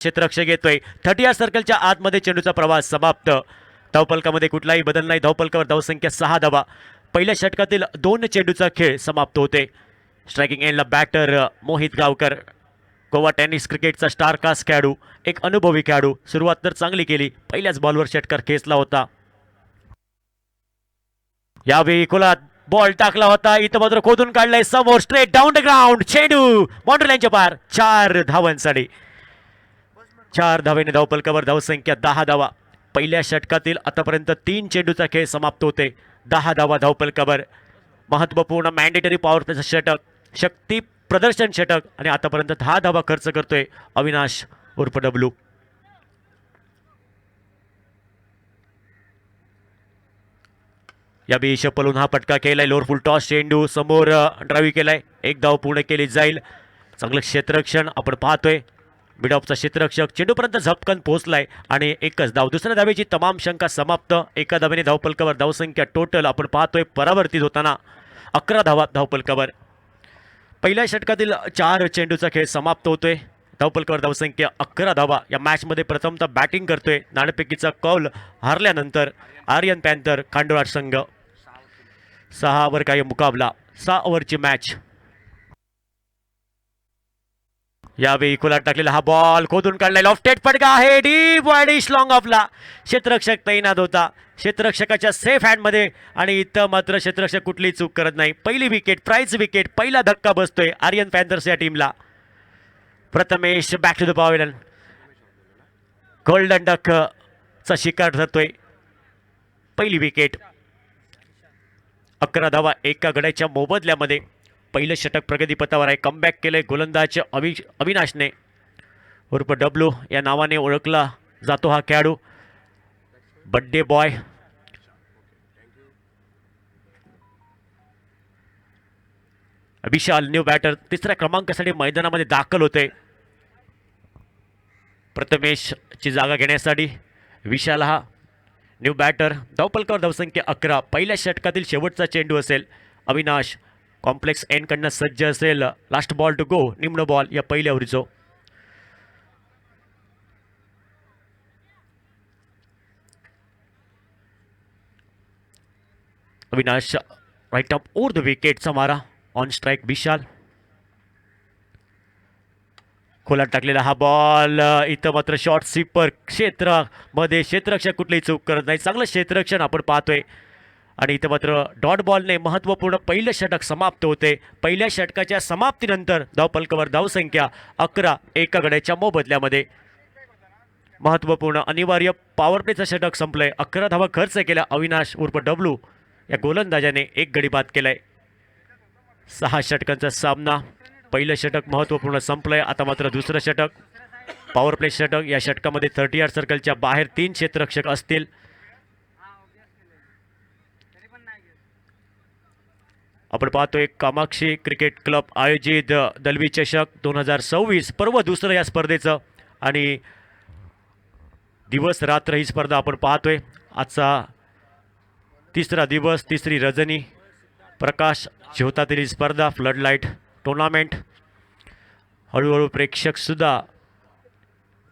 क्षेत्ररक्षक येतोय 30 सर्कलच्या आतमध्ये चेंडूचा प्रवास समाप्त. धावफलकामध्ये कुठलाही बदल नाही. धावफलकावर धावसंख्या 6 धावा. पहिल्या षटकातील 2 चेंडूचा खेळ समाप्त होते. स्ट्रायकिंग एंडला बॅटर मोहित गावकर, गोवा टेनिस क्रिकेटचा स्टार कास्ट खेळाडू, एक अनुभवी खेळाडू. सुरुवात तर चांगली केली, पहिल्याच बॉलवर षटकार खेचला होता. यावेळी खोलात बॉल टाकला होता, इथं मात्र खोदून काढलाय समोर, स्ट्रेट डाऊन द ग्राउंड. चेंडू बाउंड्रीलाईनच्या पार. 4 धावांसाठी 4 धावेने धावफलकावर धावसंख्या 10 धावा. पहिल्या षटकातील आतापर्यंत 3 चेंडूचा खेळ समाप्त होते. 10 धावा धावफलकावर. महत्वपूर्ण मॅन्डेटरी पॉवर प्लेचं षटक, शक्ती प्रदर्शन षटक आणि आतापर्यंत 10 धावा खर्च करतोय अविनाश उर्फ डब्ल्यू. या बी शपलून हा पटका केलाय. लोअर फुल टॉस चेंडू समोर ड्राईव्ह केलाय. एक धाव पूर्ण केली जाईल. चांगलं क्षेत्ररक्षण आपण पाहतोय. मिड ऑफचा क्षेत्ररक्षक चेंडूपर्यंत झपकन पोहोचलाय आणि एकच धाव. दुसऱ्या धावेची तमाम शंका समाप्त. एका धावेने धावफलकावर धावसंख्या टोटल आपण पाहतोय परावर्तित होताना 11 धावा धावफलकावर. पहिल्या षटकातील 4 चेंडूचा खेळ समाप्त होतोय. धावफलकावर धावसंख्या 11 धावा. या मॅचमध्ये प्रथमतः बॅटिंग करतोय नाणेफेकीचा कौल हारल्यानंतर आर्यन पॅन्थर खांडोळा संघ. 6 ओव्हर काय मुकाबला, 6 ओव्हरची मॅच. यावेळी खोलात टाकलेला हा बॉल खोदून काढलाय. लॉफ्टेड फटका आहे, डीप वाईडिश लॉंग ऑफला. क्षेत्ररक्षक तैनात होता क्षेत्ररक्षकाच्या सेफ हँडमध्ये आणि इथं मात्र क्षेत्ररक्षक कुठलीही चूक करत नाही. पहिली विकेट, प्राइज विकेट, पहिला धक्का बसतोय आर्यन पॅन्थर्स या टीमला. Prathamesh back to the pavilion. Golden duck चा शिकार ठरतोय. पहिली विकेट. 11 धावा एका गड्याच्या मोबदल्यामध्ये. पहिलं षटक प्रगतीपथावर आहे. कमबॅक केलंय गोलंदाज अविनाशने उर्फ डब्ल्यू या नावाने ओळखला जातो हा खेळाडू. Birthday boy. Vishal new batter 3ऱ्या क्रमांकासाठी मैदानामध्ये दाखल होते. प्रथमेशची जागा घेण्यासाठी विशाल हा न्यू बॅटर. धावफलकावर धावसंख्या 11. पहिल्या षटकातील शेवटचा चेंडू असेल. अविनाश कॉम्प्लेक्स एंड कडनं सज्ज असेल. लास्ट बॉल टू गो, निम्न बॉल या पहिल्या ओव्हरीचो. Avinash right up over the विकेटचा मारा. On strike Vishal. खोलात टाकलेला हा बॉल. इथं मात्र शॉर्ट स्वीपर क्षेत्रामध्ये क्षेत्ररक्षक कुठलीही चूक करत नाही. चांगलं क्षेत्ररक्षण आपण पाहतोय आणि इथं मात्र डॉट बॉलने महत्त्वपूर्ण पहिलं षटक समाप्त होते. पहिल्या षटकाच्या समाप्तीनंतर धावफलकावर धावसंख्या 11 एका गड्याच्या मोबदल्यामध्ये. महत्त्वपूर्ण अनिवार्य पॉवर प्लेचं षटक संपलंय. 11 धावा खर्च केला अविनाश उर्फ डब्ल्यू या गोलंदाजाने. एक गडी बाद केलाय. 6 षटकांचा सामना. पहिलं षटक महत्त्वपूर्ण संपलंय. आता मात्र दुसरं षटक पॉवर प्ले षटक. या षटकामध्ये 30 सर्कलच्या बाहेर 3 क्षेत्ररक्षक असतील. आपण पाहतोय कामाक्षी क्रिकेट क्लब आयोजित दलवी चषक 2026 पर्व दुसरं या स्पर्धेचं आणि दिवस रात्र ही स्पर्धा आपण पाहतोय. आजचा 3रा दिवस, 3री रजनी. प्रकाश झोतातील ही स्पर्धा फ्लड लाईट टुर्नामेंट. हळूहळू प्रेक्षकसुद्धा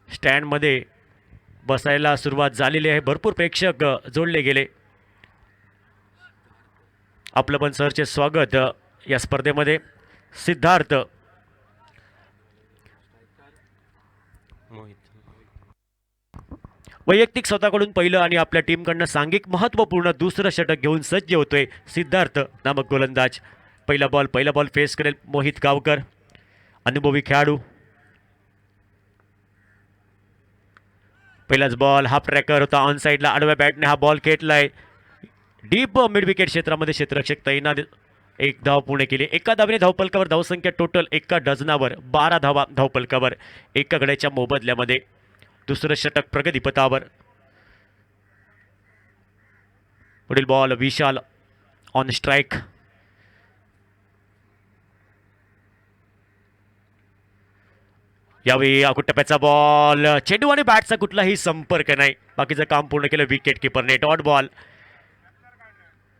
स्टँडमध्ये बसायला सुरुवात झालेली आहे. भरपूर प्रेक्षक जोडले गेले. आपलं पण सरचे स्वागत या स्पर्धेमध्ये. सिद्धार्थ वैयक्तिक स्वतःकडून पहिलं आणि आपल्या टीमकडनं सांघिक महत्त्वपूर्ण दुसरं षटक घेऊन सज्ज होतोय सिद्धार्थ नामक गोलंदाज. पहिला बॉल फेस करेल मोहित गावकर, अनुभवी खेळाडू. पहिलाच बॉल हाफ ट्रॅकर होता ऑन साईडला. आडव्या बॅटने हा बॉल खेटलाय. डीप मिड विकेट क्षेत्रामध्ये क्षेत्ररक्षक तैनात. एक धाव पूर्ण केली. एका धावेने धावफलकावर धावसंख्या टोटल एका डझनावर 12 धावा धावफलकावर एका गड्याच्या मोबदल्यामध्ये. दुसरं षटक प्रगतीपथावर. पुढील बॉल विशाल ऑन स्ट्राईक. यावेळी टप्प्याचा बॉल. चेंडू आणि बॅटचा कुठलाही संपर्क नाही. बाकीचं काम पूर्ण केलं विकेट किपरने. Dot ball.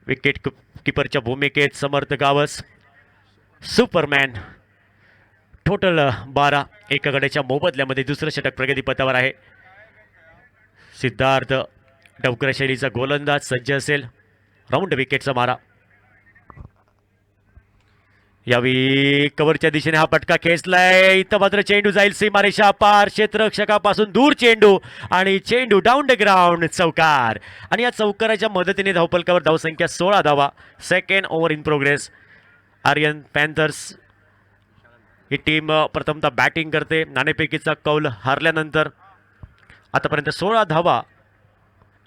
विकेट किपरच्या भूमिकेत समर्थ गावस सुपरमॅन टोटल 12 एका गड्याच्या मोबदल्यामध्ये दुसरं षटक प्रगतीपथावर आहे. सिद्धार्थ डवकर शैलीचा गोलंदाज सज्ज असेल. राऊंड विकेटचा मारा. यावेळी कव्हरच्या दिशेने हा पटका खेचलाय. इथं मात्र चेंडू जाईल सीमारेषा पार. क्षेत्ररक्षकापासून दूर चेंडू आणि चेंडू डाऊन द ग्राउंड. चौकार आणि या चौकाराच्या मदतीने धावफलकावर धावसंख्या 16 धावा. Second over in progress. Aryan Panthers ही टीम प्रथमतः बॅटिंग करते. नाणेफेकीचा कौल हारल्यानंतर आतापर्यंत 16 धावा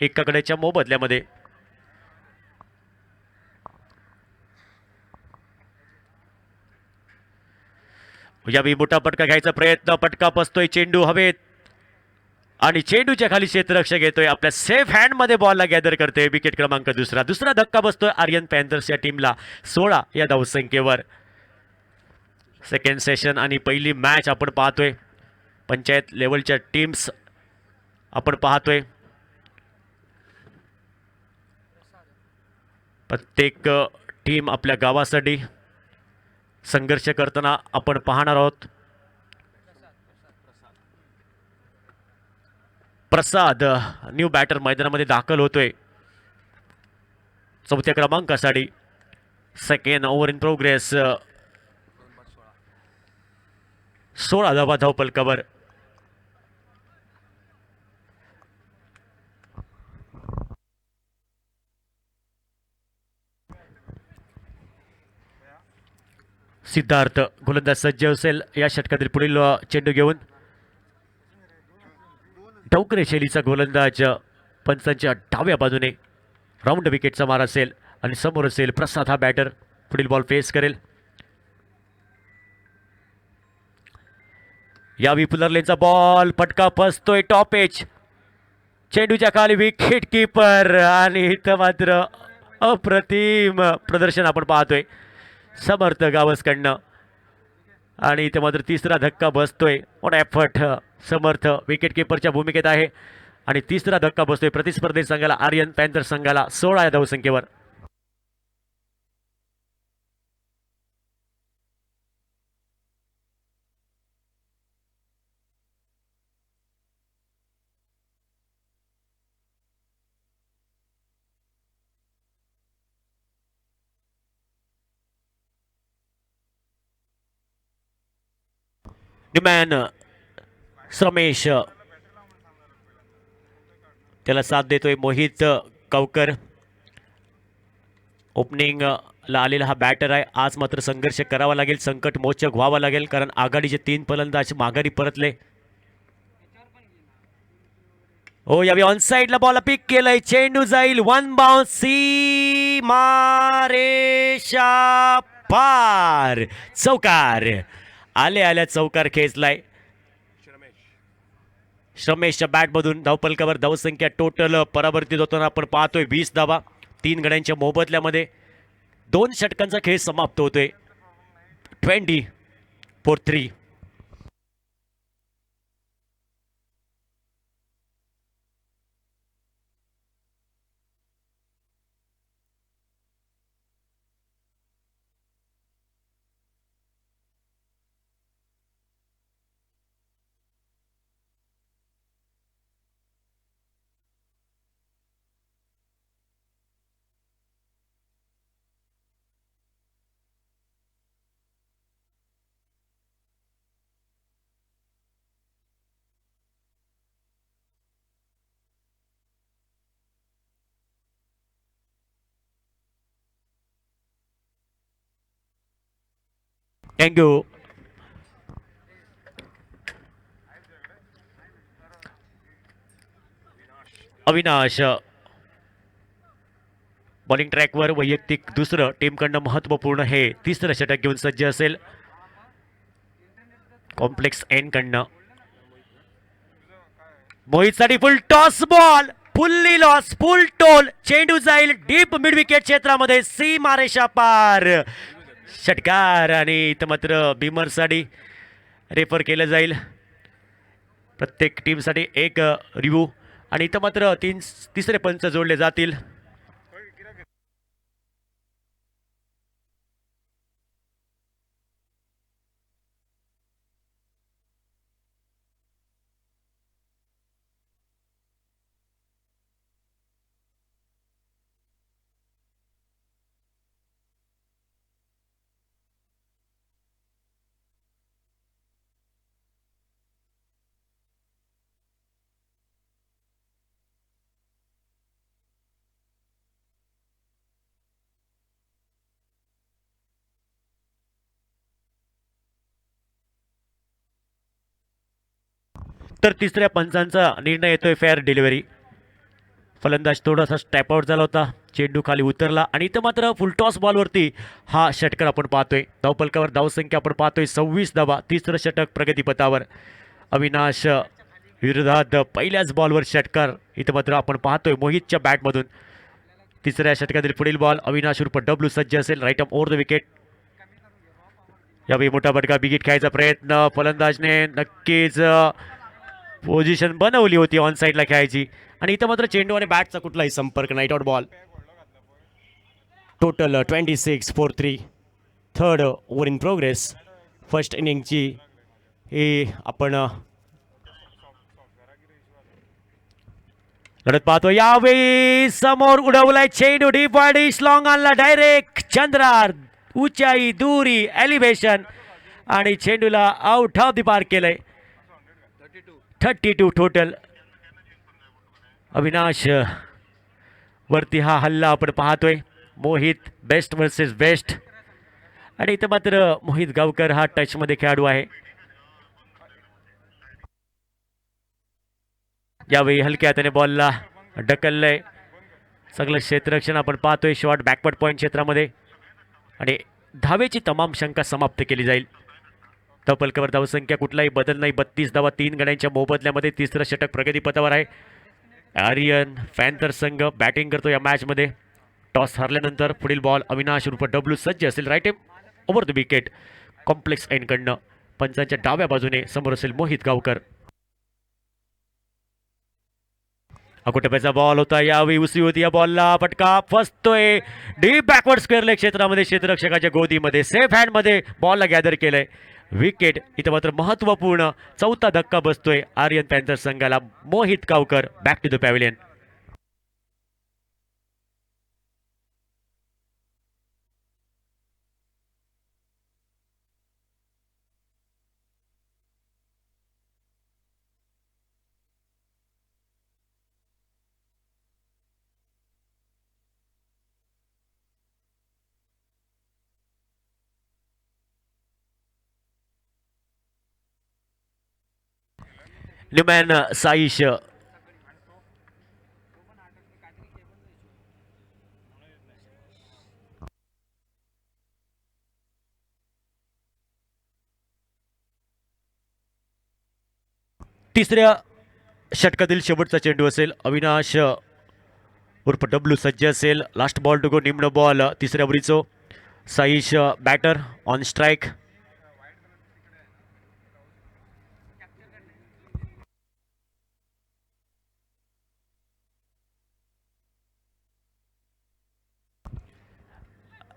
एका गड्याच्या मोबदल्यामध्ये. यावेळी मोठा पटका घ्यायचा प्रयत्न. पटका बसतोय. चेंडू हवेत आणि चेंडूच्या खाली क्षेत्ररक्षक येतोय. आपल्या सेफ हँडमध्ये बॉलला गॅदर करते. विकेट क्रमांक दुसरा धक्का बसतोय आर्यन पॅन्थर्स या टीमला 16 या धावसंख्येवर. सेकंड सेशन आणि पहिली मॅच आपण पाहतोय. पंचायत लेवलच्या टीम्स आपण पाहतोय. प्रत्येक टीम आपल्या गावासाठी संघर्ष करताना आपण पाहणार आहोत. प्रसाद न्यू बॅटर मैदानामध्ये दाखल होतोय 4थ्या क्रमांकासाठी. Second over in progress. 16 धावा धावफलकावर. सिद्धार्थ गोलंदाज सज्ज असेल या षटकातील पुढील चेंडू घेऊन. डवकरे शैलीचा गोलंदाज पंचांच्या डाव्या बाजूने. राऊंड विकेटचा मार असेल आणि समोर असेल प्रसाद हा बॅटर. पुढील बॉल फेस करेल. या विपुलरलेचा बॉल. पटका फसतोय. Top edge. चेंडूच्या खाली विकेट कीपर आणि इथं मात्र अप्रतिम प्रदर्शन आपण पाहतोय समर्थ गावसकडनं. आणि इथे मात्र तिसरा धक्का बसतोय. मोठा एफर्ट समर्थ विकेट किपरच्या भूमिकेत आहे आणि तिसरा धक्का बसतोय प्रतिस्पर्धी संघाला आर्यन पॅन्थर संघाला 16 या धावसंख्येवर. न्यूमॅन श्रमेश त्याला साथ देतोय. मोहित कवकर ओपनिंगला आलेला हा बॅटर आहे. आज मात्र संघर्ष करावा लागेल. संकट मोचक व्हावं लागेल कारण आघाडीचे 3 फलंदाज माघारी परतले. हो यावेळी ऑन साइडला बॉल पिक केलंय. चेंडू जाईल. 1 बाउन्स. सीमारेषा पार. चौकार. आल्या चौकार खेचलाय. श्रमेशच्या बॅटमधून धावफलकावर धावसंख्या टोटल परावर्तित होताना आपण पाहतोय 20 धावा 3 गड्यांच्या मोबदल्यामध्ये. 2 षटकांचा खेळ समाप्त होतोय 20-3. थँक्यू. अविनाश बॉलिंग ट्रॅकवर वैयक्तिक दुसरं टीमकडनं महत्त्वपूर्ण हे तिसरं षटक घेऊन सज्ज असेल. कॉम्प्लेक्स एन कडनं मोहितसाठी full toss ball. Fully loss. Full toll. चेंडू जाईल डीप मिड विकेट क्षेत्रामध्ये. सीमारेषा पार. षटकार आणि इथं मात्र बीमरसाठी रेफर केलं जाईल. प्रत्येक टीमसाठी एक रिव्ह्यू आणि इथं मात्र तिसरे पंच जोडले जातील. तर तिसऱ्या पंचांचा निर्णय येतोय फेअर डिलिव्हरी. फलंदाज थोडासा स्टॅप आउट झाला होता, चेंडू खाली उतरला आणि इथं मात्र फुलटॉस बॉलवरती हा षटकर आपण पाहतोय. धावफलकावर धावसंख्या आपण पाहतोय 26 धावा. तिसरं षटक प्रगतीपथावर. अविनाश विरोधात पहिल्याच बॉलवर षटकार इथं मात्र आपण पाहतोय मोहितच्या बॅटमधून. तिसऱ्या षटकातील पुढील बॉल अविनाश उर्फ डब्ल्यू सज्ज असेल, right off over the wicket. यावेळी मोठा फटका बिगिट खायचा प्रयत्न, फलंदाजने नक्कीच पोझिशन बनवली होती ऑन साईडला खेळायची आणि इथं मात्र चेंडू आणि बॅटचा कुठलाही संपर्क नाही. Dot ball. Total 26 for 3. Third over in progress. First इनिंगची ही आपण लढत पाहतो. यावेळी समोर उडवलाय चेंडू, डीप वाईडिश लॉंग आणला डायरेक्ट चंद्रार, उंचाई दुरी एलिव्हेशन आणि चेंडूला आउट ऑफ द पार्क केलंय. 32 टोटल. अविनाश वरती हा हल्ला आपण पाहतोय. मोहित बेस्ट वर्सेस बेस्ट आणि इथं मात्र मोहित गावकर हा टचमध्ये खेळाडू आहे. यावेळी हलक्या हाताने बॉलला ढकललंय. सगळं क्षेत्ररक्षण आपण पाहतोय शॉर्ट बॅकवर्ड पॉईंट क्षेत्रामध्ये आणि धावेची तमाम शंका समाप्त केली जाईल. धावफलकावर धावसंख्या कुठलाही बदल नाही. 32 धावा 3 गड्यांच्या मोबदल्यामध्ये. तिसरं षटक प्रगतीपथावर आहे. आर्यन पॅन्थर संघ बॅटिंग करतो या मॅचमध्ये. टॉस हरल्यानंतर पुढील बॉल अविनाश उर्फ डब्ल्यू सज्ज असेल, right over the wicket. Complex एंडकडनं पंचांच्या डाव्या बाजूने समोर असेल मोहित गावकर. अकोटप्याचा बॉल होता. यावेळी उसळी होती या बॉलला. फटका फसतोय डीप बॅकवर्ड स्क्वेअर लेग क्षेत्रामध्ये. क्षेत्ररक्षकाच्या गोदीमध्ये सेफ हँडमध्ये बॉलला गॅदर केलंय. विकेट. इथं मात्र महत्त्वपूर्ण चौथा धक्का बसतोय आर्यन पॅन्थर संघाला. Mohit Gavkar back to the pavilion. New man Saish तिसऱ्या षटकातील शेवटचा चेंडू असेल. अविनाश उर्फ डब्ल्यू सज्ज असेल. Last ball to go. निम्न बॉल तिसऱ्या ओव्हरीचो. Saish batter on strike.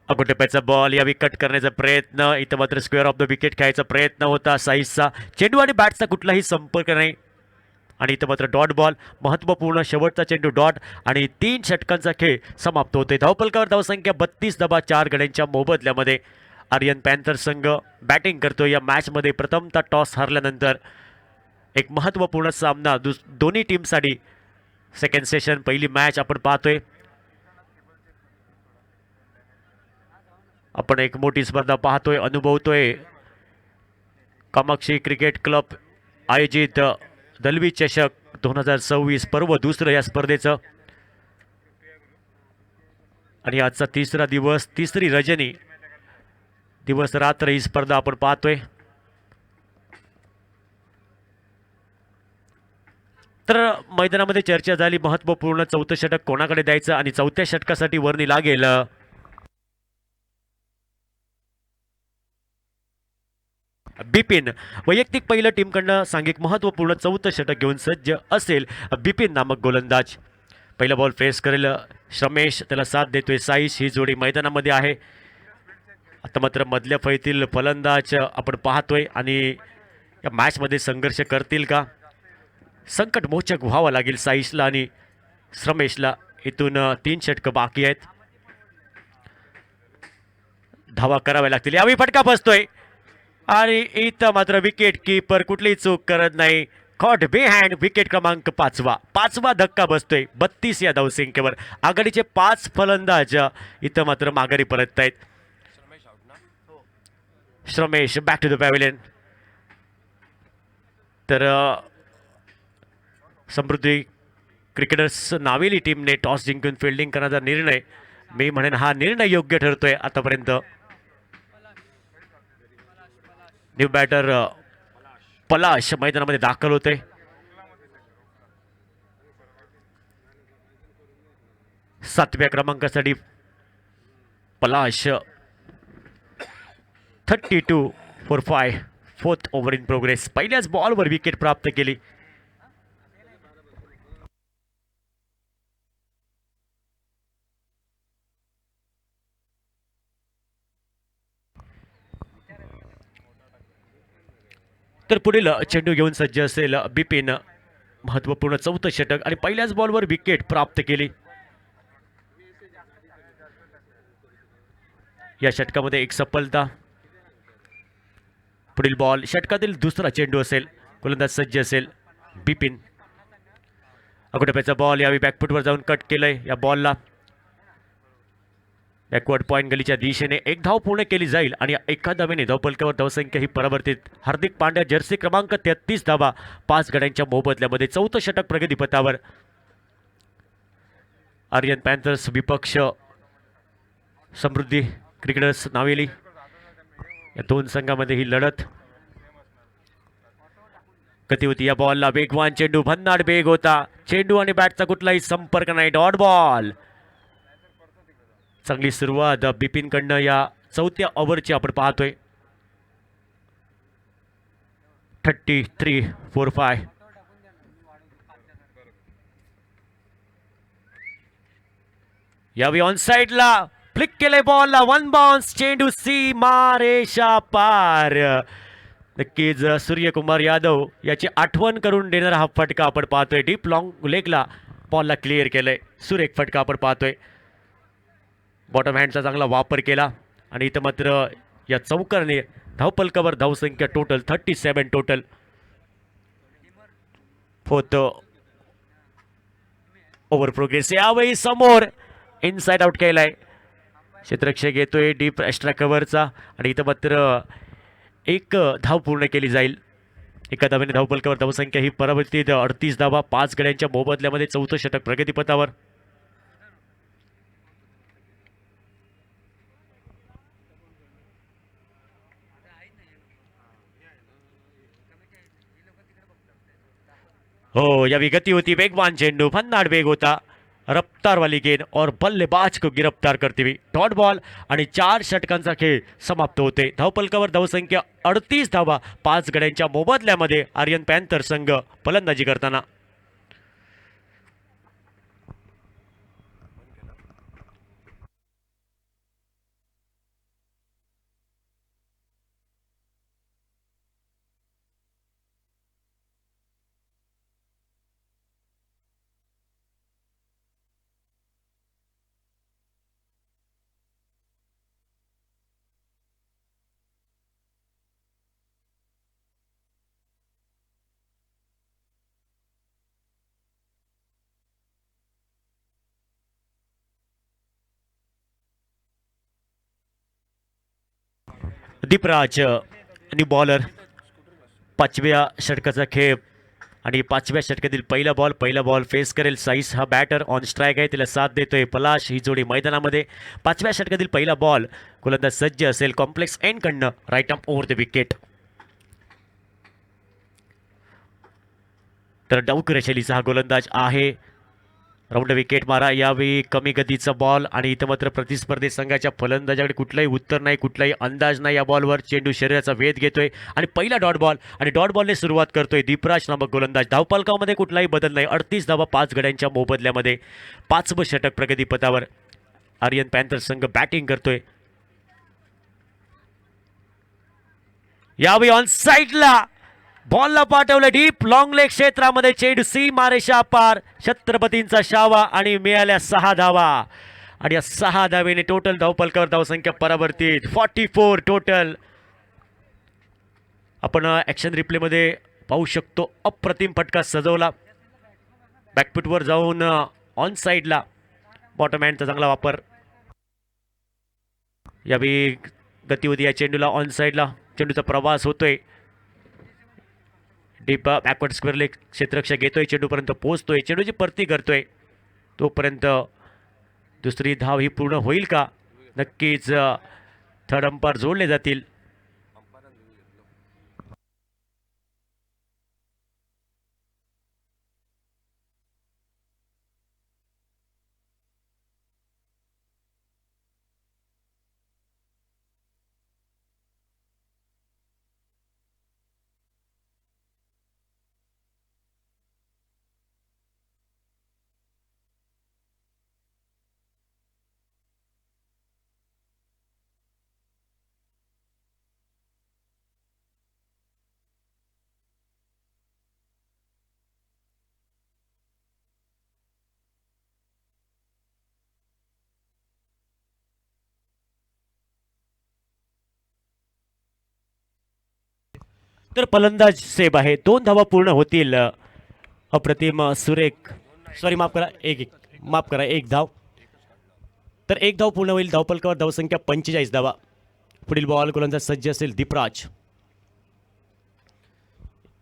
अकोटप्याचा बॉल यावेळी कट करण्याचा प्रयत्न. इथं मात्र स्क्वेअर ऑफ द विकेट खेळायचा प्रयत्न होता साईजचा. चेंडू आणि बॅटचा कुठलाही संपर्क नाही आणि इथं मात्र डॉट बॉल. महत्त्वपूर्ण शेवटचा चेंडू डॉट आणि 3 षटकांचा खेळ समाप्त होते. धावफलकावर धावसंख्या 32 धावा 4 गड्यांच्या मोबदल्यामध्ये. आर्यन पॅन्थर संघ बॅटिंग करतो या मॅचमध्ये. प्रथमतः टॉस हरल्यानंतर एक महत्त्वपूर्ण सामना दोन्ही टीमसाठी. सेकंड सेशन पहिली मॅच आपण पाहतोय. आपण एक मोठी स्पर्धा पाहतोय, अनुभवतोय. कामाक्षी क्रिकेट क्लब आयोजित दलवी चषक 2026 पर्व दुसरं या स्पर्धेचं आणि आजचा तिसरा दिवस, तिसरी रजनी. दिवस रात्र ही स्पर्धा आपण पाहतोय. तर मैदानामध्ये चर्चा झाली. महत्त्वपूर्ण चौथं षटक कोणाकडे द्यायचं आणि चौथ्या षटकासाठी वर्णी लागेल बिपिन. वैयक्तिक पहिलं टीमकडनं सांघिक महत्त्वपूर्ण चौथं षटक घेऊन सज्ज असेल बिपिन नामक गोलंदाज. पहिला बॉल फेस करेल श्रमेश, त्याला साथ देतोय साईश. ही जोडी मैदानामध्ये आहे. आता मात्र मधल्या फळीतील फलंदाज आपण पाहतोय आणि या मॅचमध्ये संघर्ष करतील का? संकटमोचक व्हावं लागेल साईशला आणि श्रमेशला. इथून 3 षटकं बाकी आहेत. धावा कराव्या लागतील. यावेळी फटका बसतोय आणि इथं मात्र विकेट कीपर कुठलीही चूक करत नाही. Caught behind. विकेट क्रमांक 5वा धक्का बसतोय 32 या धावसंख्येवर. आघाडीचे 5 फलंदाज इथं मात्र माघारी परत आहेत. श्रमेश बॅक टू द पॅव्हिलियन. तर समृद्धी क्रिकेटर्स नावेली टीमने टॉस जिंकून फिल्डिंग करण्याचा निर्णय, मी म्हणेन हा निर्णय योग्य ठरतोय आतापर्यंत. न्यू बॅटर पलाश मैदानामध्ये दाखल होते. सातव्या क्रमांकासाठी पलाश 32 for 5. Fourth over in progress. पहिल्याच बॉलवर विकेट प्राप्त केली. तर पुढील चेंडू घेऊन सज्ज असेल बिपिन. महत्वपूर्ण चौथं षटक आणि पहिल्याच बॉलवर विकेट प्राप्त केली. या षटकामध्ये एक सफलता. पुढील बॉल षटकातील दुसरा चेंडू असेल. गोलंदाज सज्ज असेल बिपिन. अगोटप्याचा बॉल यावेळी बॅकफुटवर जाऊन कट केलंय. या बॉलला बॅकवर्ड पॉईंट गलीच्या दिशेने एक धाव पूर्ण केली जाईल आणि एका धावेने धावफलकावर धावसंख्या ही परावर्तित. हार्दिक पांड्या जर्सी क्रमांक 33 धावा 5 गड्यांच्या मोबदल्यामध्ये. चौथं षटक प्रगतीपथावर. आर्यन पॅन्थर्स विपक्ष समृद्धी क्रिकेटर्स नावेली. या दोन संघामध्ये ही लढत गती होती. या बॉलला वेगवान चेंडू, भन्नाट वेग होता. चेंडू आणि बॅटचा कुठलाही संपर्क नाही. Dot ball. चांगली सुरुवात बिपिन कडनं या चौथ्या ओव्हरची आपण पाहतोय. 33 फॉर 5. यावेळी ऑन साइडला फ्लिक केले बॉलला. वन बाउन्स चेंडू सीमारेषा पार. नक्कीच सूर्यकुमार यादव याची आठवण करून देणारा हा फटका आपण पाहतोय. डीप लॉंग लेगला बॉलला क्लिअर केलंय. सुरेख फटका आपण पाहतोय. बॉटम हँडचा चांगला वापर केला आणि इथं मात्र या चौकारने धावपलकावर धावसंख्या total 37 total. Fourth over progress. यावेळी समोर इनसाइड आउट केलाय. क्षेत्ररक्षक येतोय डीप एक्स्ट्रा कव्हरचा आणि इथं मात्र एक धाव पूर्ण केली जाईल. एका धावेने धावपलकावर धावसंख्या ही परावर्तित. 38 धावा 5 गड्यांच्या मोबदल्यामध्ये. चौथं षटक प्रगतीपथावर. हो, यावी गती होती. वेगवान चेंडू, भन्नाट वेग होता. रफ्तार वाली गेंद और बल्लेबाज को गिरफ्तार करते हुए डॉट बॉल आणि 4 षटकांचा खेळ समाप्त होते. धावपलकावर धावसंख्या 38 धावा 5 गड्यांच्या मोबदल्यामध्ये. आर्यन पॅन्थर संघ फलंदाजी करताना. Deepraj new bowler. 5व्या षटकाचा खेळ आणि 5व्या षटकातील पहिला बॉल फेस करेल साईस. हा बॅटर ऑन स्ट्राईक आहे. तिला साथ देतोय पलाश. ही जोडी मैदानामध्ये. 5व्या षटकातील पहिला बॉल. गोलंदाज सज्ज असेल कॉम्प्लेक्स एंड कडनं. Right arm over the wicket. तर डाऊकर शैलीचा हा गोलंदाज आहे. राऊंड विकेट मारा. यावेळी कमी गतीचा बॉल आणि इथं मात्र प्रतिस्पर्धी संघाच्या फलंदाजाकडे कुठलाही उत्तर नाही, कुठलाही अंदाज नाही. या बॉलवर चेंडू शरीराचा वेध घेतोय आणि पहिला डॉट बॉल आणि डॉट बॉलने सुरुवात करतोय दीपराज नामक गोलंदाज. धावपलकामध्ये कुठलाही बदल नाही. 38 धावा 5 गड्यांच्या मोबदल्यामध्ये. 5वं षटक प्रगतीपथावर. आर्यन पॅन्थर संघ बॅटिंग करतोय. यावेळी ऑन साइडला बॉलला पाठवलं डीप लॉंग लेग क्षेत्रामध्ये. चेंडू सीमारेषा पार. छत्रपतींचा शावा आणि मिळाल्या 6 धावा आणि या 6 धावेने टोटल धावपलकावर धावसंख्या परावर्तित. 44 टोटल. आपण ॲक्शन रिप्लेमध्ये पाहू शकतो. अप्रतिम फटका सजवला. बॅकफुटवर जाऊन ऑन साइडला बॉटम हँडचा चांगला वापर. यावेळी गती होती या चेंडूला. ऑन साइडला चेंडूचा प्रवास होतोय. डीप बॅकवर्ड स्क्वेअर लेग क्षेत्ररक्षक घेतोय, चेंडूपर्यंत पोहोचतोय, चेंडूची परती करतोय. तोपर्यंत दुसरी धाव ही पूर्ण होईल का? नक्कीच थर्ड अंपायर जोडले जातील. तर फलंदाज सेब आहे, 2 धावा पूर्ण होतील. अप्रतिम सुरेख, सॉरी माफ करा, माफ करा, 1 धाव. तर 1 धाव पूर्ण होईल. धावपलकावर धावसंख्या 45 धावा. पुढील बॉल गोलंदाज सज्ज असेल दीपराज.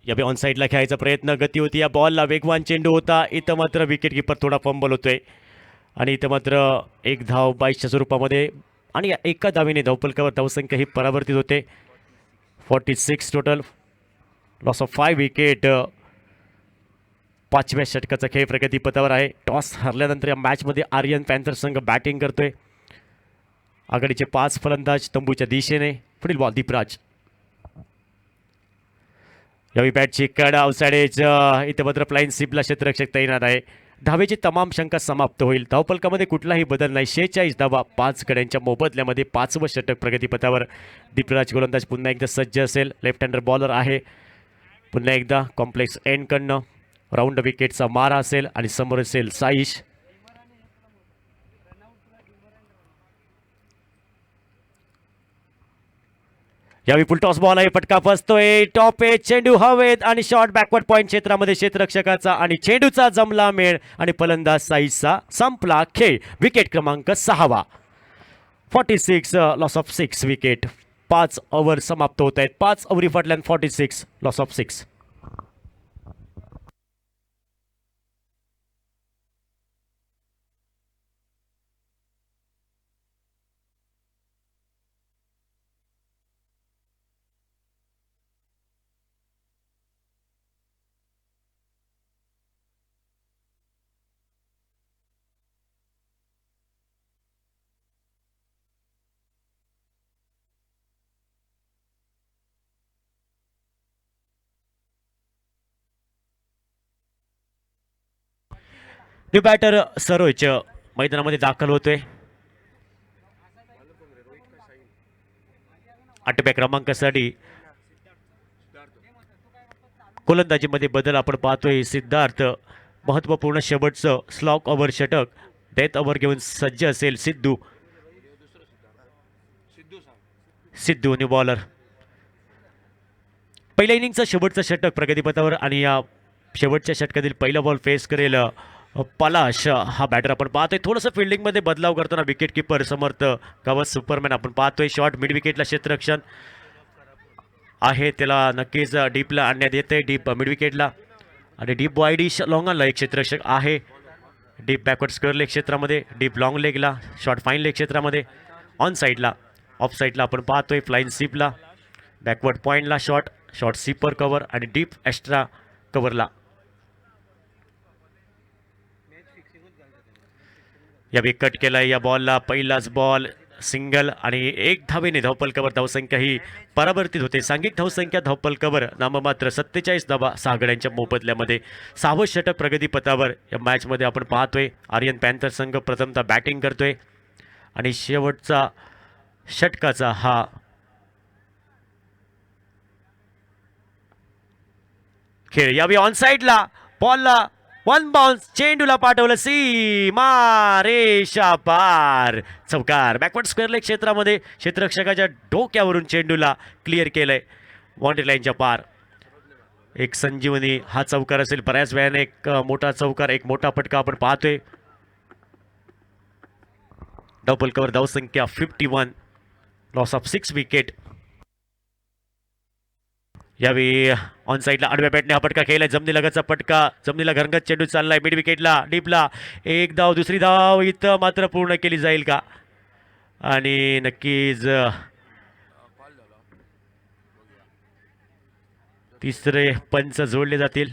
यावेळी ऑन साईडला खेळायचा प्रयत्न, गती होती या बॉलला, वेगवान चेंडू होता. इथं मात्र विकेट किपर थोडा फंबल होतोय आणि इथं मात्र 1 धाव 22च्या स्वरूपामध्ये आणि एका धावेने धावपलकावर धावसंख्या ही परावर्तित होते. 46 टोटल, लॉस ऑफ 5 विकेट. 5व्या षटकाचा खेळ प्रगतीपथावर आहे. टॉस हरल्यानंतर या मॅचमध्ये आर्यन पॅन्थर संघ बॅटिंग करतोय. आघाडीचे 5 फलंदाज तंबूच्या दिशेने. पुढील बॉल दीपराज. यावेळी बॅटची कड आउटसाइड एज. इथे मात्र फ्लाईंग सिपला क्षेत्ररक्षक तैनात आहे. धावेची तमाम शंका समाप्त होईल. धावपलकामध्ये कुठलाही बदल नाही. 46 धावा 5 गड्यांच्या मोबदल्यामध्ये 5वं षटक प्रगतीपथावर. दीपराज गोलंदाज पुन्हा एकदा सज्ज असेल. लेफ्ट हँडर बॉलर आहे. पुन्हा एकदा कॉम्प्लेक्स एंडकडनं राऊंड विकेटचा मारा असेल आणि समोर असेल साईश. यावेळी फुलटॉस बॉल आहे, फटका फसतोय, टॉप एज, चेंडू हवेत आणि शॉर्ट बॅकवर्ड पॉईंट क्षेत्रामध्ये क्षेत्ररक्षकाचा आणि चेंडूचा जमला मेळ आणि फलंदाज साईशचा संपला खेळ. विकेट क्रमांक 6वा. 46 लॉस ऑफ 6 विकेट. 5 ओव्हर समाप्त होत आहेत. 5 ओव्हरी फटल्यान 46 loss of 6. New batter Saroj मैदानामध्ये दाखल होतोय. 8व्या क्रमांकासाठी गोलंदाजीमध्ये बदल आपण पाहतोय. सिद्धार्थ महत्त्वपूर्ण शेवटचं स्लॉक ओव्हर षटक, डेथ ओव्हर घेऊन सज्ज असेल सिद्धू. Sidhu new bowler. पहिल्या इनिंगचं शेवटचं षटक प्रगतीपथावर आणि या शेवटच्या षटकातील पहिला बॉल फेस करेल पलाश हा बॅटर आपण पाहतोय. थोडंसं फिल्डिंगमध्ये बदलाव करताना विकेट किपर समर्थ गावत सुपरमॅन आपण पाहतोय. शॉर्ट मिड विकेटला क्षेत्ररक्षण आहे, त्याला नक्कीच डीपला आणण्यात येते. डीप मिड विकेटला आणि डीप वाईडी लॉंगला एक क्षेत्ररक्षक आहे. डीप बॅकवर्ड स्क्वेअर लेग क्षेत्रामध्ये, डीप लॉंग लेगला, शॉर्ट फाईन लेग क्षेत्रामध्ये. ऑन साईडला, ऑफ साईडला आपण पाहतोय फ्लाईंग सीपला, बॅकवर्ड पॉईंटला शॉर्ट, शॉर्ट सीपर कव्हर आणि डीप एक्स्ट्रा कव्हरला. यावेळी कट केलाय या बॉलला. पहिलाच बॉल सिंगल आणि 1 धावेने धावपलकावर धावसंख्या ही परावर्तित होते. सांघिक धावसंख्या धावपलकावर नाममात्र 47 धावा 6 गड्यांच्या मोबदल्यामध्ये. 6वं षटक प्रगतीपथावर या मॅचमध्ये आपण पाहतोय. आर्यन पॅन्थर संघ प्रथमतः बॅटिंग करतोय आणि शेवटचा षटकाचा हा खेळ. यावेळी ऑन साईडला बॉलला 1 बाउन्स, चेंडूला पाठवलं सीमा रेषा पार. चौकार. बॅकवर्ड स्क्वेअर लेग क्षेत्रामध्ये क्षेत्ररक्षकाच्या डोक्यावरून चेंडूला क्लिअर केलंय बाउंड्री लाईनच्या पार. एक संजीवनी हा चौकार असेल. बऱ्याच वेळाने एक मोठा चौकार, एक मोठा फटका आपण पाहतोय. डबल कव्हर धावसंख्या 51, लॉस ऑफ 6 विकेट. यावेळी ऑन साईडला आडव्या बॅटने हा पटका खेळलाय, जमनीलगतचा पटका, जमनीला घरंगत चेंडू चाललाय मिड विकेटला डीपला. एक धाव, दुसरी धाव इथं मात्र पूर्ण केली जाईल का? आणि नक्कीच तिसरे पंच जोडले जातील.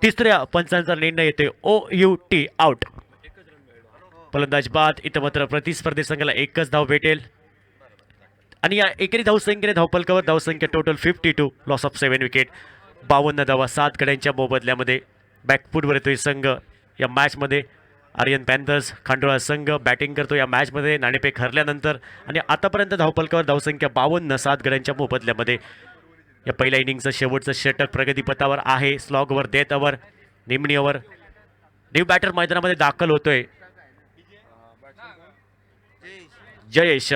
तिसऱ्या पंचांचा निर्णय येतोय OUT आउट. फलंदाज बाद. इथं मात्र प्रतिस्पर्धी संघाला एकच धाव भेटेल आणि या एकेरी धावसंख्येने धावपलकावर धावसंख्या टोटल 52, लॉस ऑफ 7 विकेट. 52 धावा 7 गड्यांच्या मोबदल्यामध्ये. बॅकफूटवर येतोय संघ या मॅचमध्ये. आर्यन पॅन्थर्स खांडोळा संघ बॅटिंग करतो या मॅचमध्ये नाणेफेक हरल्यानंतर आणि आतापर्यंत धावपलकावर धावसंख्या 52, 7 गड्यांच्या मोबदल्यामध्ये. या पहिल्या इनिंगचं शेवटचं षटक प्रगतीपथावर आहे. स्लॉगवर डेथ ओव्हर, निमणी ओव्हर. न्यू बॅटर मैदानामध्ये दाखल होतोय जयेश.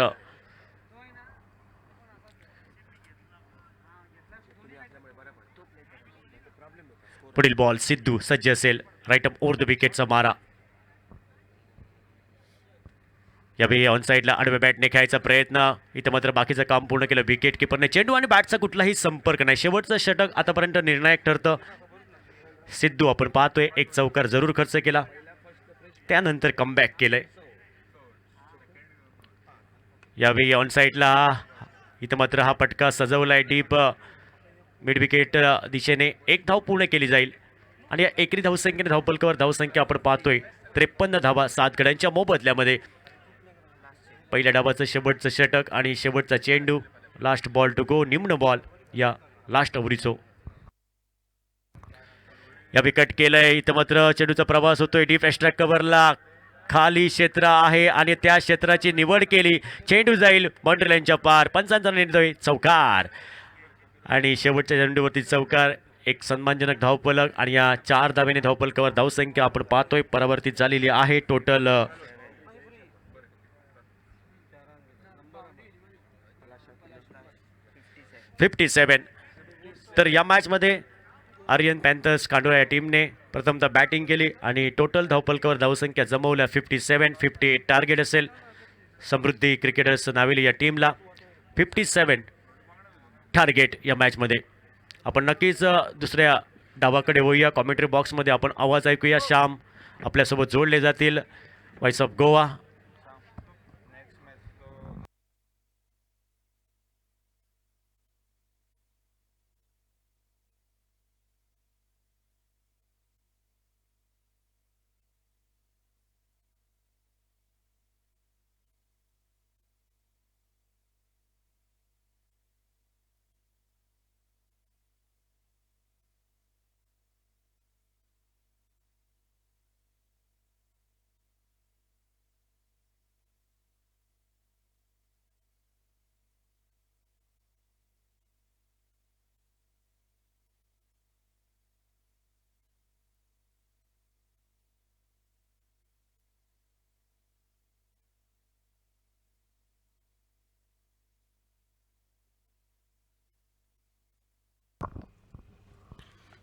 पुढील बॉल सिद्धू सज्ज असेल. राईट अप ओव्हर द विकेटचा मारा. यावेळी ऑन साईडला आडव्या बॅटने खेळायचा प्रयत्न. इथं मात्र बाकीचं काम पूर्ण केलं विकेट किपरने. चेंडू आणि बॅटचा कुठलाही संपर्क नाही. शेवटचं षटक आतापर्यंत निर्णायक ठरतं. सिद्धू आपण पाहतोय एक चौकार जरूर खर्च केला, त्यानंतर कमबॅक केलंय. यावेळी ऑन साईडला इथं मात्र हा पटका सजवलाय डीप मिड विकेट दिशेने. एक धाव पूर्ण केली जाईल आणि या एकरी धावसंख्येने धावपलकावर धावसंख्या आपण पाहतोय 53 धावा 7 गड्यांच्या मोबदल्यामध्ये. पहिल्या डावाचं शेवटचं षटक आणि शेवटचा चेंडू. लास्ट बॉल टू गो, निम्न बॉल या लास्ट ओव्हरीचो. या विकेट केलंय. इथं मात्र चेंडूचा प्रवास होतोय डीप एक्स्ट्रा कव्हरला. खाली क्षेत्र आहे आणि त्या क्षेत्राची निवड केली. चेंडू जाईल बाउंड्री लाईनच्या पार. पंचांचा निर्णय चौकार आणि शेवटच्या चेंडूवरती चौकार. एक सन्मानजनक धावफलक आणि या 4 धावेने धावफलकावर धावसंख्या आपण पाहतोय परावर्तित झालेली आहे. टोटल 57. तर या मॅचमध्ये आर्यन पॅन्थर्स खांडोळा या टीमने प्रथमतः बॅटिंग केली आणि टोटल धावफलकावर धावसंख्या जमवल्या 57. 58 टार्गेट असेल समृद्धी क्रिकेटर्स नावेली या टीमला. 57 टार्गेट या मॅचमध्ये. आपण नक्कीच दुसऱ्या डावाकडे होऊया. कॉमेंट्री बॉक्समध्ये आपण आवाज ऐकूया. श्याम आपल्यासोबत जोडले जातील, voice of Goa.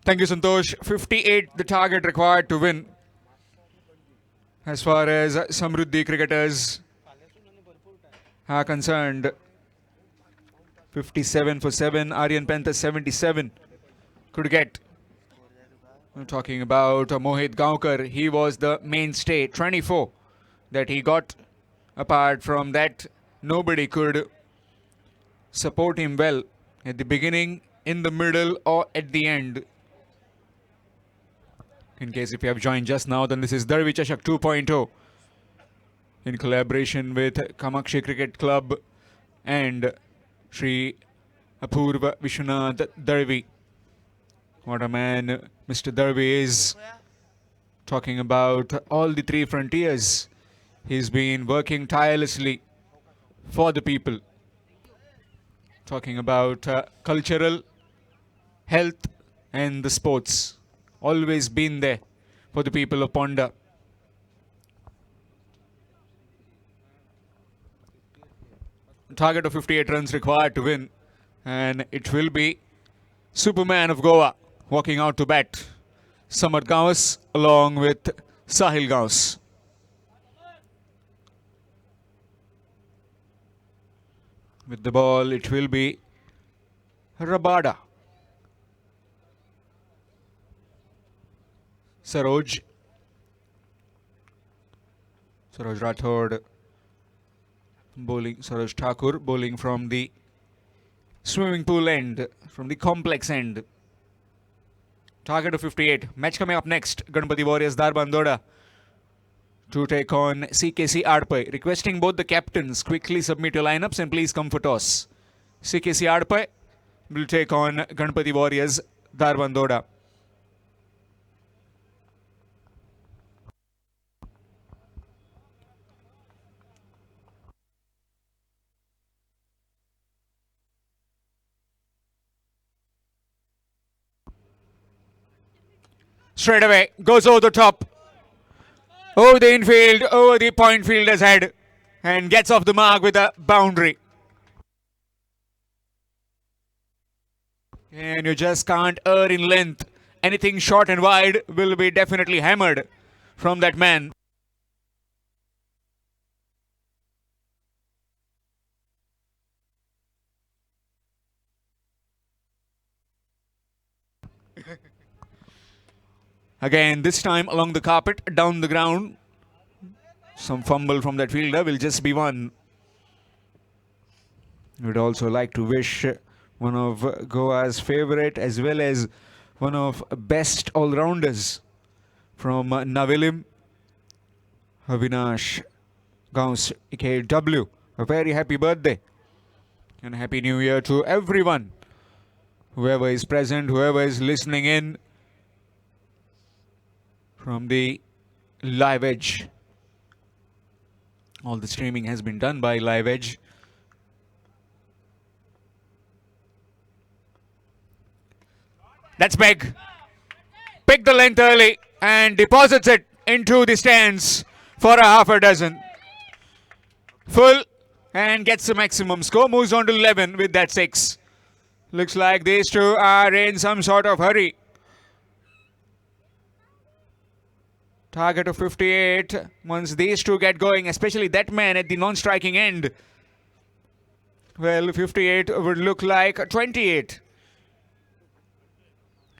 Thank you, Santosh. 58 the target required to win. As far as Samruddhi cricketers are concerned, 57 for 7. Aryan Panther 77 could get. I'm talking about Mohit Gaonkar. He was the mainstay. 24 that he got. Apart from that, nobody could support him well at the beginning, in the middle, or at the end. In case if you have joined just now, then this is Darvi Chashak 2.0 in collaboration with Kamakshi Cricket Club and Sri Apurva Vishwanath Darvi. What a man Mr. Darvi is. Talking about all the three frontiers. He's been working tirelessly for the people. Talking about cultural, health and the sports. Always been there for the people of Ponda. Target of 58 runs required to win, and it will be Superman of Goa walking out to bat. Samarth Gaus along with Sahil Gaus. With the ball, it will be Rabada. Saroj Rathod bowling, Saroj Thakur bowling from the swimming pool end, from the complex end. Target of 58. Match coming up next. Ganpati Warriors Darbandoda to take on CKC Adpai. Requesting both the captains quickly submit your lineups and please come for toss. CKC Adpai will take on Ganpati Warriors Darbandoda. Straight away, goes over the top, over the infield, over the point fielder's head, and gets off the mark with a boundary. And you just can't err in length. Anything short and wide will be definitely hammered from that man. Again, this time along the carpet, down the ground. Some fumble from that fielder will just be one. We'd also like to wish one of Goa's favorite as well as one of best all-rounders from Navilim, Avinash Gaus KW. A very happy birthday and happy new year to everyone. Whoever is present, whoever is listening in from the Live Edge. All the streaming has been done by Live Edge. That's big. Pick the length early and deposits it into the stands for a half a dozen. Full and gets the maximum score. Moves on to 11 with that 6. Looks like these two are in some sort of hurry. Target of 58. Once these two get going, especially that man at the non-striking end, well, 58 would look like 28.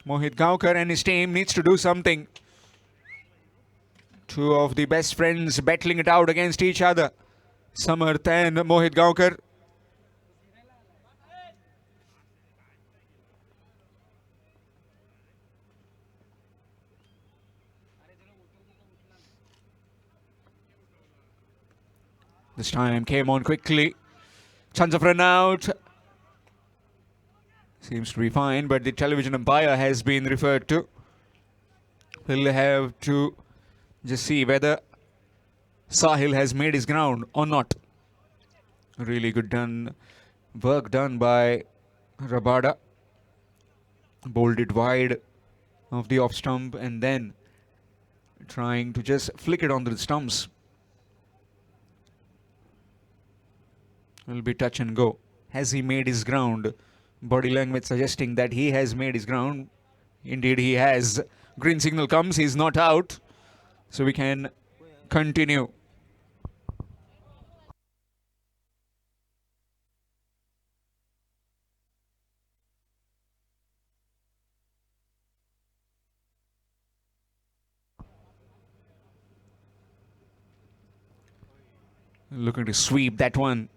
Mohit Gaonkar and his team needs to do something. Two of the best friends battling it out against each other. Samarth and Mohit Gaonkar. This time came on quickly. Chance of run out. Seems to be fine, but the television umpire has been referred to. We'll have to just see whether Sahil has made his ground or not. Really good work done by Rabada. Bowled it wide of the off stump and then trying to just flick it onto the stumps. Will be touch and go. Has he made his ground? Body language suggesting that he has made his ground. Indeed, he has. Green signal comes, he's not out. So we can continue. Looking to sweep that one.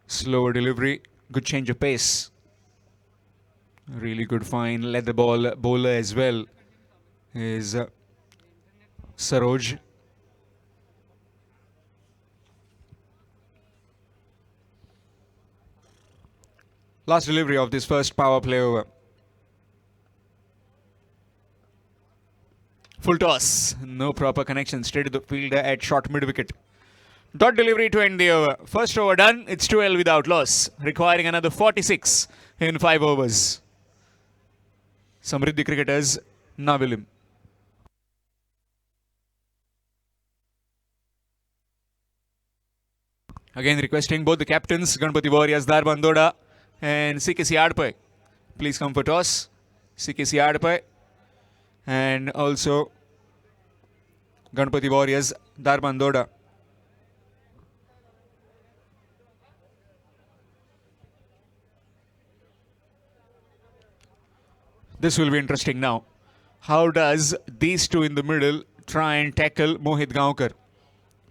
Slower delivery, good change of pace. Really good fine leather ball bowler as well is Saroj. Last delivery of this first power play over. Full toss, no proper connection, straight to the fielder at short mid wicket. Dot delivery to end the over. First over done, it's 12 without loss, requiring another 46 in 5 overs. Samriddhi cricketers, Navilim. Again requesting both the captains, Ganpati Warriors, Darbandoda and CKC Adpai. Please come for toss. CKC Adpai and also Ganpati Warriors, Darbandoda. This will be interesting now. How does these two in the middle try and tackle Mohit Gaonkar?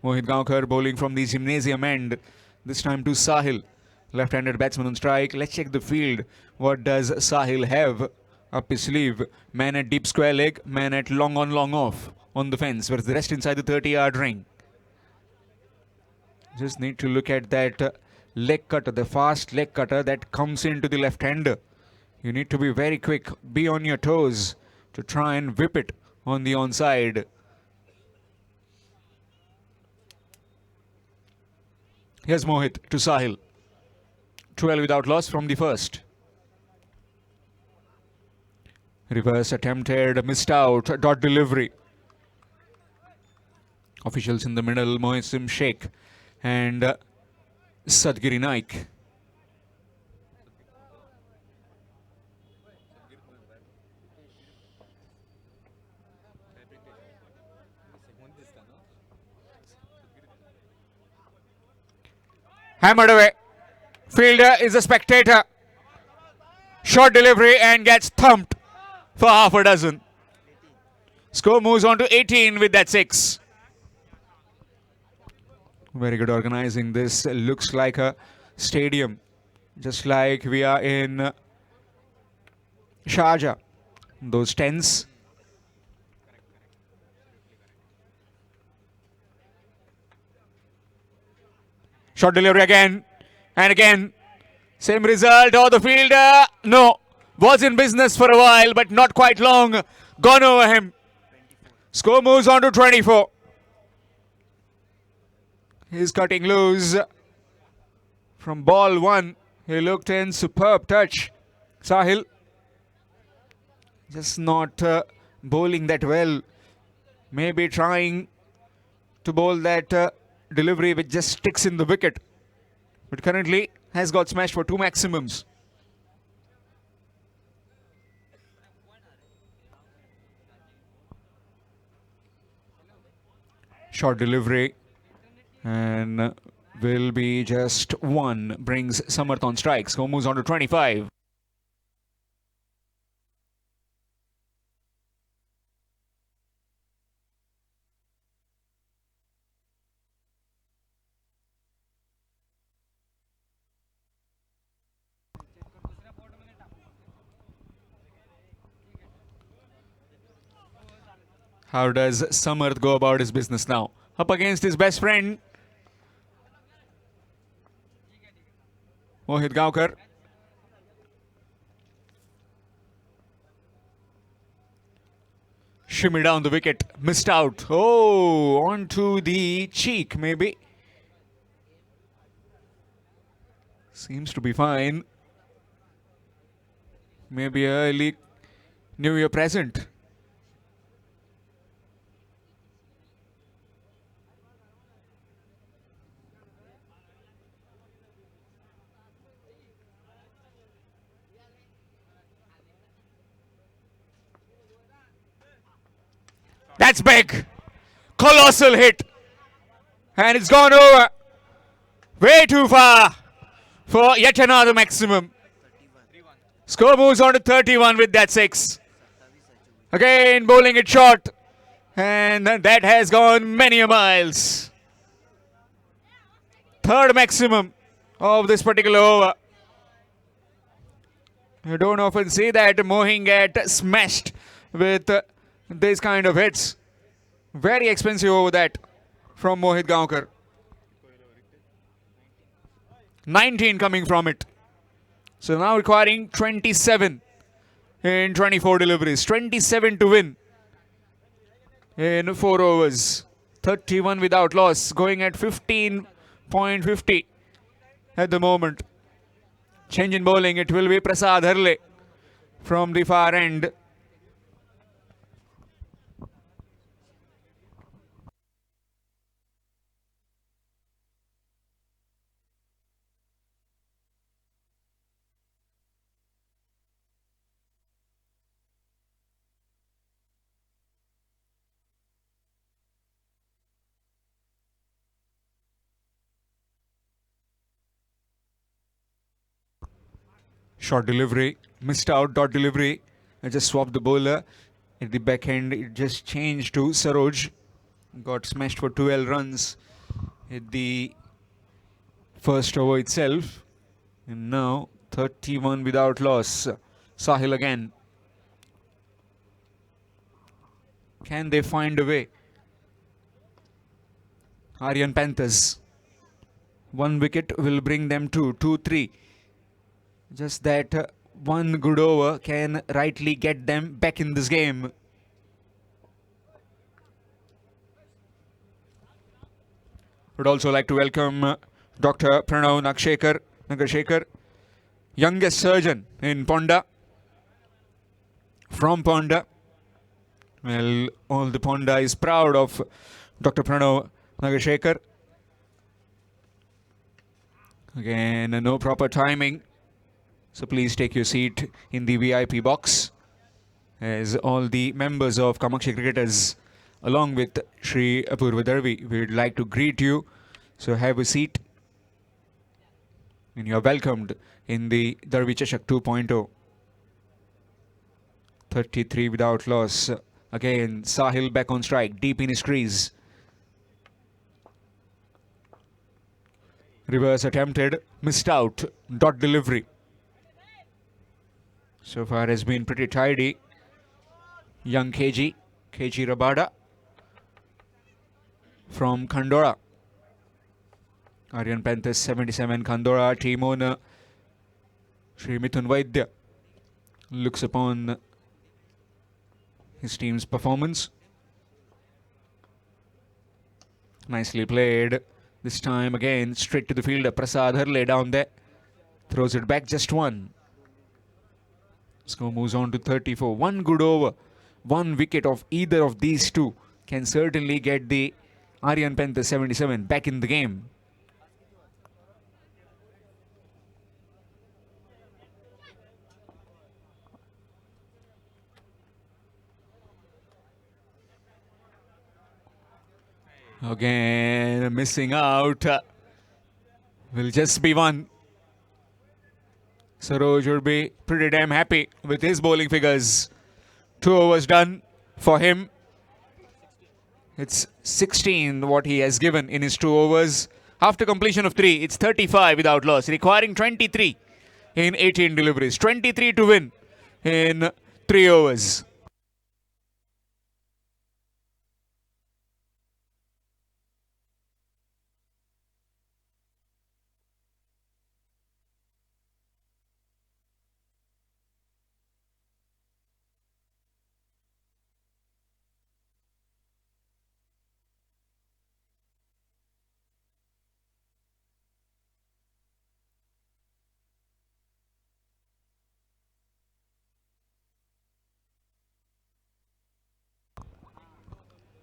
Mohit Gaonkar bowling from the gymnasium end. This time to Sahil. Left-handed batsman on strike. Let's check the field. What does Sahil have up his sleeve? Man at deep square leg. Man at long on, long off on the fence. Where's the rest inside the 30-yard ring? Just need to look at that leg cutter, the fast leg cutter that comes into the left-hander. You need to be very quick, be on your toes to try and whip it on the onside. Here's Mohit to Sahil. 12 without loss from the first. Reverse attempted, missed out, dot delivery. Officials in the middle, Moisim Sheikh and Sadgiri Naik. Hammered away. Fielder is a spectator. Short delivery and gets thumped for half a dozen. Score moves on to 18 with that 6. Very good organizing. This looks like a stadium, just like we are in Sharjah. Those tents. Short delivery again and again. Same result. Oh, the fielder, no, was in business for a while, but not quite long. Gone over him. Score moves on to 24. He's cutting loose from ball 1. He looked in, superb touch. Sahil just not bowling that well. Maybe trying to bowl that delivery which just sticks in the wicket. But currently has got smashed for 2 maximums. Short delivery and will be just 1. Brings Samarth on strikes. Score moves on to 25. How does Samarth go about his business now? Up against his best friend, Mohit Gaonkar. Shimmy down the wicket, missed out. Oh, onto the cheek maybe. Seems to be fine. Maybe early New Year present. That's big. Colossal hit. And it's gone over. Way too far for yet another maximum. Score moves on to 31 with that 6. Again, bowling it short. And that has gone many a miles. Third maximum of this particular over. You don't often see that Mohin get smashed with this kind of hits. Very expensive over that from Mohit Gaonkar. 19 coming from it. So now requiring 27 in 24 deliveries. 27 to win in 4 overs. 31 without loss. Going at 15.50 at the moment. Change in bowling. It will be Prasad Harle from the far end. Short delivery, missed out, dot delivery. I just swapped the bowler. At the back end, it just changed to Saroj. Got smashed for 12 runs at the first over itself. And now 31 without loss. Sahil again. Can they find a way? Aryan Panthers. 1 wicket will bring them to 2-3. Just that one good over can rightly get them back in this game. Would also like to welcome Dr. Pranav Nagarshekar, youngest surgeon in Ponda. From Ponda. Well, all the Ponda is proud of Dr. Pranav Nagarshekar. Again, no proper timing. So please take your seat in the VIP box as all the members of Kamakshi Cricketers along with Shri Apurva Darvi would like to greet you. So have a seat and you are welcomed in the Darvi Chashak 2.0. 33 without loss. Again, Sahil back on strike, deep in his crease. Reverse attempted, missed out, dot delivery. So far has been pretty tidy. Young KG Rabada from Khandora. Aryan Panthers 77 Khandora team owner Shri Mithun Vaidya looks upon his team's performance. Nicely played. This time again straight to the fielder. Prasad Harle down there. Throws it back, just one. Score moves on to 34. One good over, 1 wicket of either of these two can certainly get the Aryan Panthers 77 back in the game. Again, missing out. Will just be one. Saroj would be pretty damn happy with his bowling figures. 2 overs done for him. It's 16 what he has given in his 2 overs. After completion of 3, it's 35 without loss, requiring 23 in 18 deliveries. 23 to win in 3 overs.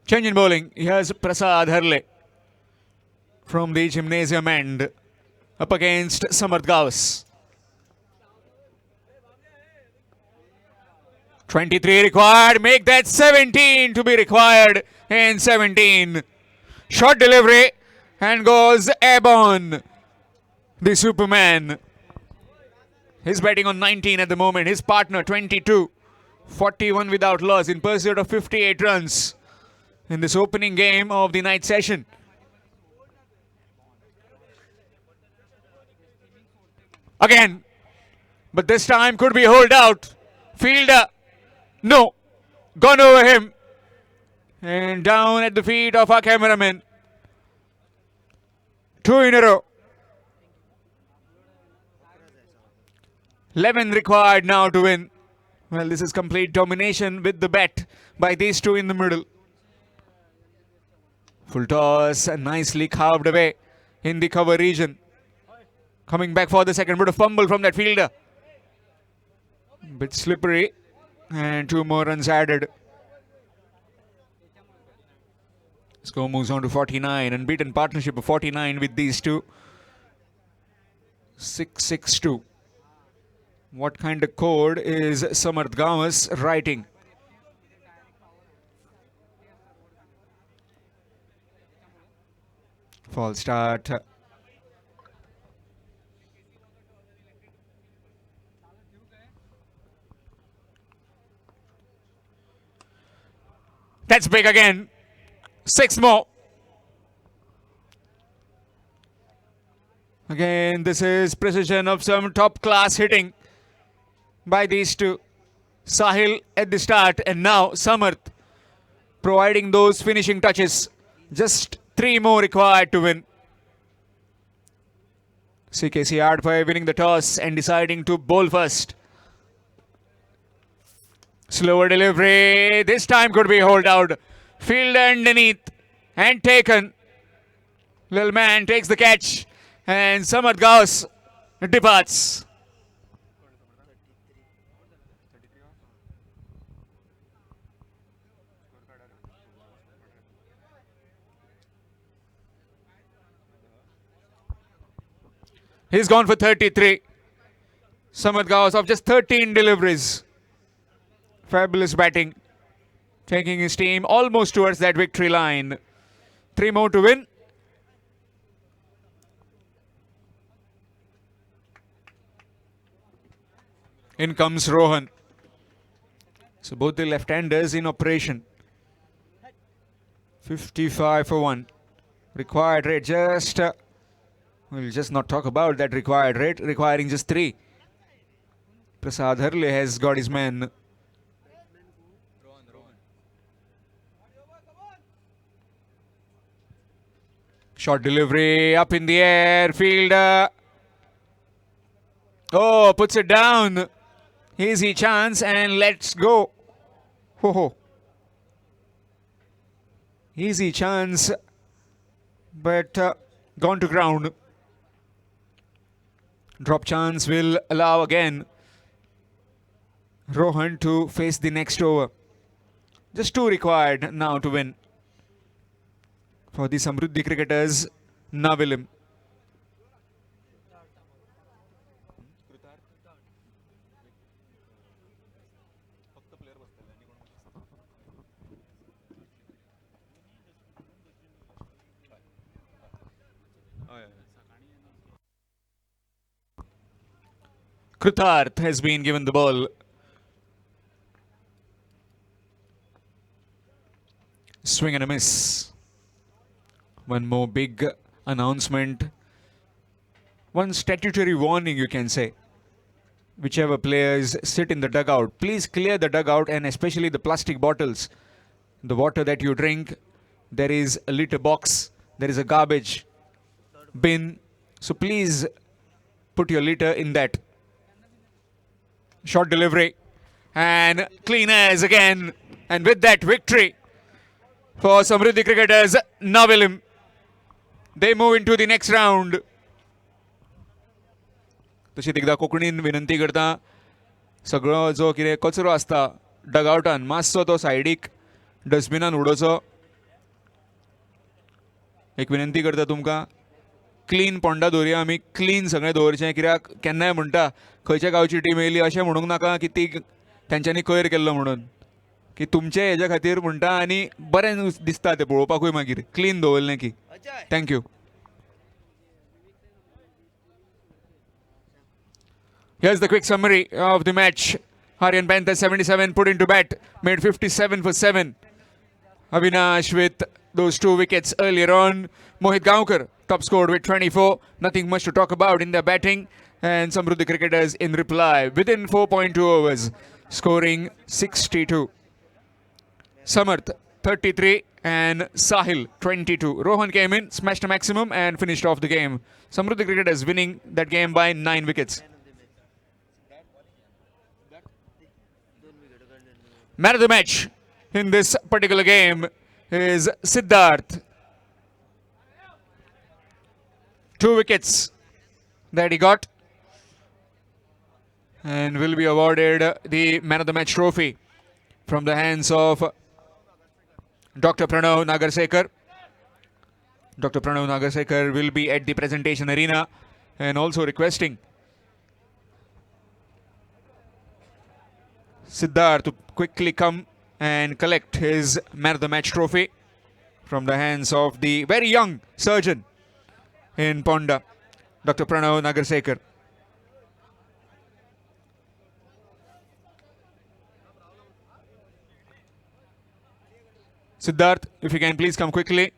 Change in bowling. Here's Prasad Harle from the gymnasium end up against Samarth Gaus. 23 required. Make that 17 to be required. And 17. Short delivery. And goes airborne. The Superman. He's batting on 19 at the moment. His partner 22. 41 without loss in pursuit of 58 runs in this opening game of the night session. Again. But this time could be holed out. Fielder. No. Gone over him. And down at the feet of our cameraman. 2 in a row. 11 required now to win. Well, this is complete domination with the bat by these two in the middle. Full toss and nicely carved away in the cover region. Coming back for the second, but a fumble from that fielder. Bit slippery. And 2 more runs added. Score moves on to 49. Unbeaten partnership of 49 with these two. 6-6-2. What kind of code is Samarth Gawas writing? False start. That's big again. 6 more. Again, this is precision of some top class hitting by these two. Sahil at the start and now Samarth providing those finishing touches. Just 3 more required to win. CKC Ardpai winning the toss and deciding to bowl first. Slower delivery. This time could be holed out. Fielder underneath and taken. Little man takes the catch and Samarth Gawas departs. He's gone for 33. Samarth Gawas of just 13 deliveries. Fabulous batting. Taking his team almost towards that victory line. 3 more to win. In comes Rohan. So both the left-handers in operation. 55 for 1. Required rate just... we'll just not talk about that required rate. Requiring just 3. Prasad Harle has got his man. Short delivery up in the air. Fielder. Oh, puts it down. Easy chance and let's go. Ho ho. Easy chance. But gone to ground. Drop chance will allow again Rohan to face the next over. Just 2 required now to win. For the Samruddhi cricketers, Navilim. Krutarth has been given the ball. Swing and a miss. One more big announcement. One statutory warning, you can say. Whichever players sit in the dugout, please clear the dugout and especially the plastic bottles. The water that you drink, there is a litter box, there is a garbage bin. So please put your litter in that. Short delivery and clean as again. And with that victory for Samruddhi cricketers, Navilim. They move into the next round. तशीच एकदा कोंकणीन विनंती करता सगळो जो कितें कचरो आसता डगआउटान मातसो तो सायडीक डस्टबिनान उडोवचो. एक विनंती करता तुमकां क्लीन पोंडा दवरया आमी क्लीन सगळें दवरचें कित्याक केन्नाय म्हणटा खंयच्या गांवची टीम येयली अशें म्हणूंक नाका की ती तेंच्यांनी कयर केल्लो म्हणून की तुमचे हेज्या खातीर म्हणटा आनी बरें दिसता तें पळोवपाकूय मागीर क्लीन दवरलें की. Thank you. Here's the quick summary of the match. Harian Panthers 77 put into bat, made 57 for 7. Avinash with those 2 wickets earlier on. Mohit Gaonkar top scored with 24. Nothing much to talk about in their batting. And Samruddhi cricketers in reply within 4.2 overs, scoring 62. Samarth 33 and Sahil 22. Rohan came in, smashed a maximum and finished off the game. Samruddhi cricketers winning that game by 9 wickets. Man of the match in this particular game is Siddharth. 2 wickets that he got and will be awarded the Man of the Match trophy from the hands of Dr. Pranav Nagarsekar. Dr. Pranav Nagarsekar will be at the presentation arena and also requesting Siddharth to quickly come and collect his Man of the Match trophy from the hands of the very young surgeon in Ponda, Dr. Pranav Nagarsekar. Siddharth, if you can please come quickly.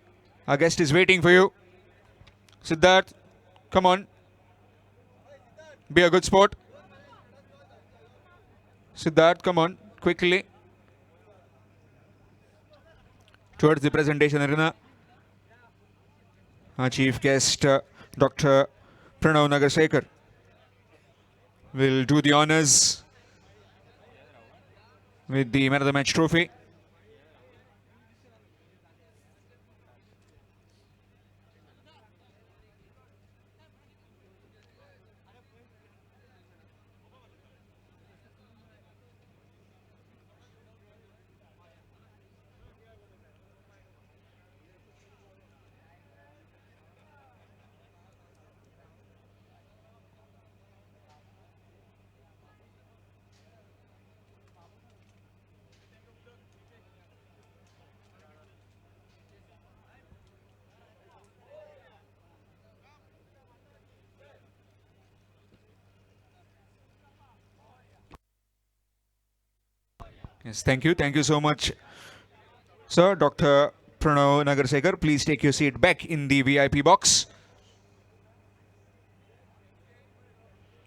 Our guest is waiting for you. Siddharth, come on. Be a good sport. Siddharth, come on, quickly. Towards the presentation arena. Our chief guest, Dr. Pranav Nagarsekar, will do the honors with the Man of the Match trophy. Yes, thank you. Thank you so much, sir. Dr. Pranav Nagarsekar, please take your seat back in the VIP box.